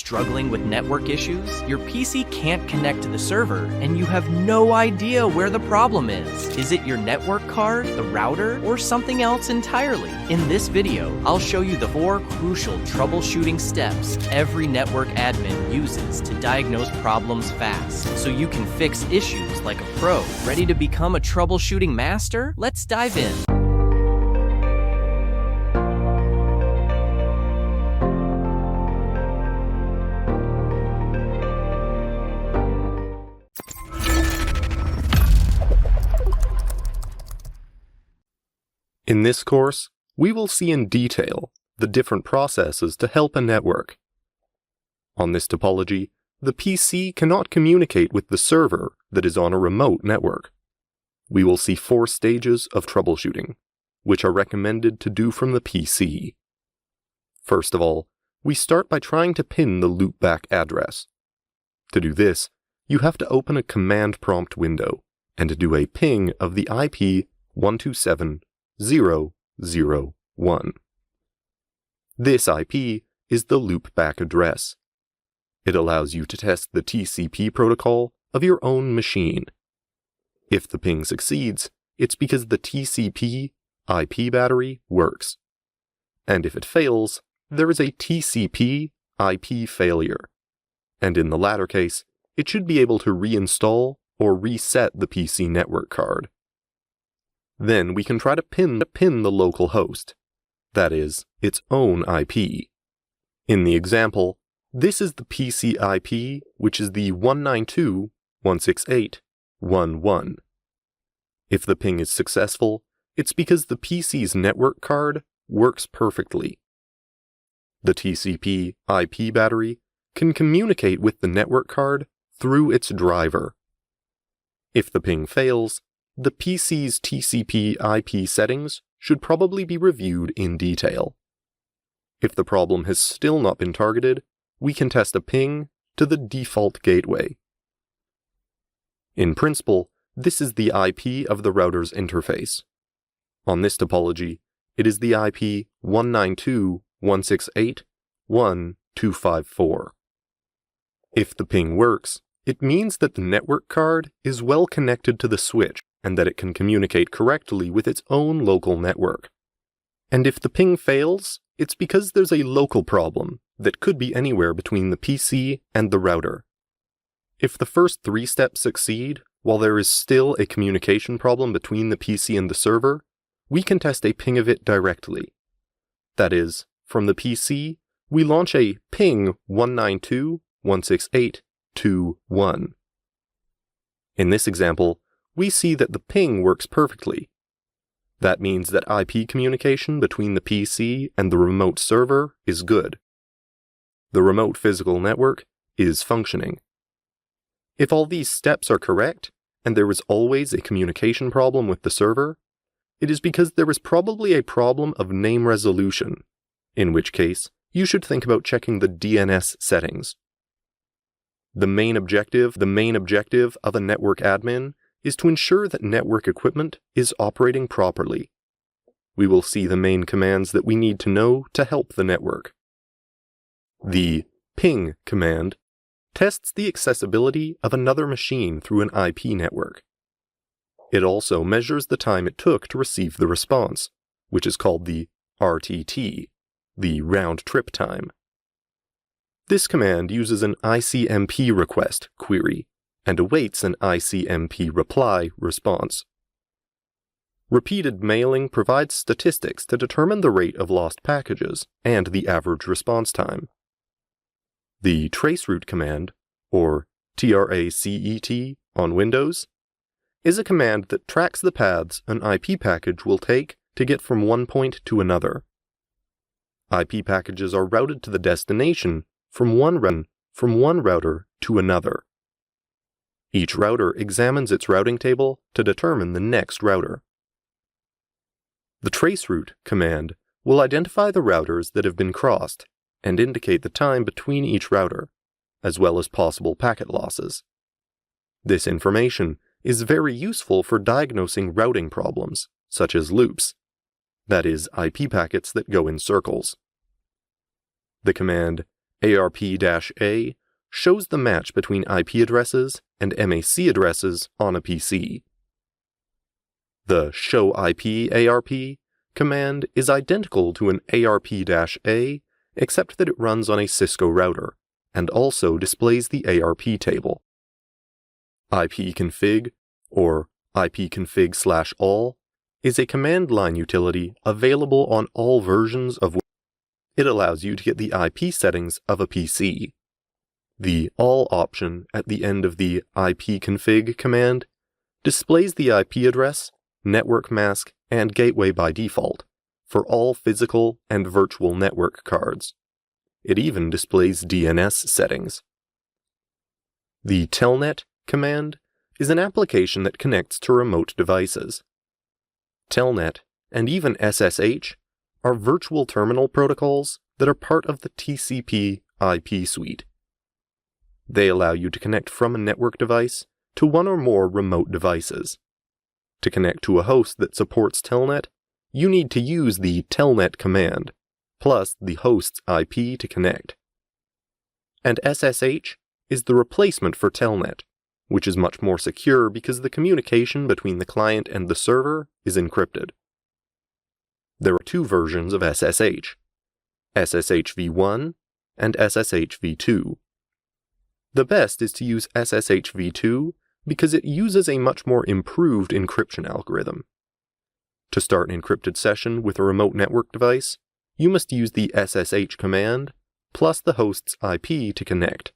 Struggling with network issues? Your PC can't connect to the server, and you have no idea where the problem is. Is it your network card, the router, or something else entirely? In this video, I'll show you the 4 crucial troubleshooting steps every network admin uses to diagnose problems fast, so you can fix issues like a pro. Ready to become a troubleshooting master? Let's dive in. In this course, we will see in detail the different processes to help a network. On this topology, the PC cannot communicate with the server that is on a remote network. We will see 4 stages of troubleshooting, which are recommended to do from the PC. First of all, we start by trying to pin the loopback address. To do this, you have to open a command prompt window and do a ping of the IP 127.0.0.1. This IP is the loopback address. It allows you to test the TCP protocol of your own machine. If the ping succeeds, it's because the TCP IP battery works. And if it fails, there is a TCP IP failure. And in the latter case, it should be able to reinstall or reset the PC network card. Then we can try to pin the local host, that is, its own IP. In the example, this is the PC IP, which is the 192.168.1.1. If the ping is successful, it's because the PC's network card works perfectly. The TCP IP battery can communicate with the network card through its driver. If the ping fails, the PC's TCP IP settings should probably be reviewed in detail. If the problem has still not been targeted, we can test a ping to the default gateway. In principle, this is the IP of the router's interface. On this topology, it is the IP 192.168.1.254. If the ping works, it means that the network card is well connected to the switch and that it can communicate correctly with its own local network. And if the ping fails, it's because there's a local problem that could be anywhere between the PC and the router. If the first 3 steps succeed, while there is still a communication problem between the PC and the server, we can test a ping of it directly. That is, from the PC, we launch a ping 192.168.2.1. In this example, we see that the ping works perfectly. That means that IP communication between the PC and the remote server is good. The remote physical network is functioning. If all these steps are correct, and there is always a communication problem with the server, it is because there is probably a problem of name resolution, in which case you should think about checking the DNS settings. The main objective of a network admin is to ensure that network equipment is operating properly. We will see the main commands that we need to know to help the network. The ping command tests the accessibility of another machine through an IP network. It also measures the time it took to receive the response, which is called the RTT, the round trip time. This command uses an ICMP request query and awaits an ICMP reply response. Repeated mailing provides statistics to determine the rate of lost packages and the average response time. The Traceroute command, or TRACET on Windows, is a command that tracks the paths an IP package will take to get from one point to another. IP packages are routed to the destination from one router to another. Each router examines its routing table to determine the next router. The Traceroute command will identify the routers that have been crossed and indicate the time between each router, as well as possible packet losses. This information is very useful for diagnosing routing problems, such as loops, that is, IP packets that go in circles. The command ARP-A shows the match between IP addresses and MAC addresses on a PC. The show IP ARP command is identical to an ARP-A, except that it runs on a Cisco router, and also displays the ARP table. IPConfig, or IPconfig/all, is a command line utility available on all versions of Windows. It allows you to get the IP settings of a PC. The all option at the end of the IPconfig command displays the IP address, network mask, and gateway by default for all physical and virtual network cards. It even displays DNS settings. The Telnet command is an application that connects to remote devices. Telnet and even SSH are virtual terminal protocols that are part of the TCP IP suite. They allow you to connect from a network device to one or more remote devices. To connect to a host that supports Telnet, you need to use the Telnet command, plus the host's IP to connect. And SSH is the replacement for Telnet, which is much more secure because the communication between the client and the server is encrypted. There are two versions of SSH, SSH v1 and SSH v2. The best is to use SSH v2 because it uses a much more improved encryption algorithm. To start an encrypted session with a remote network device, you must use the SSH command plus the host's IP to connect.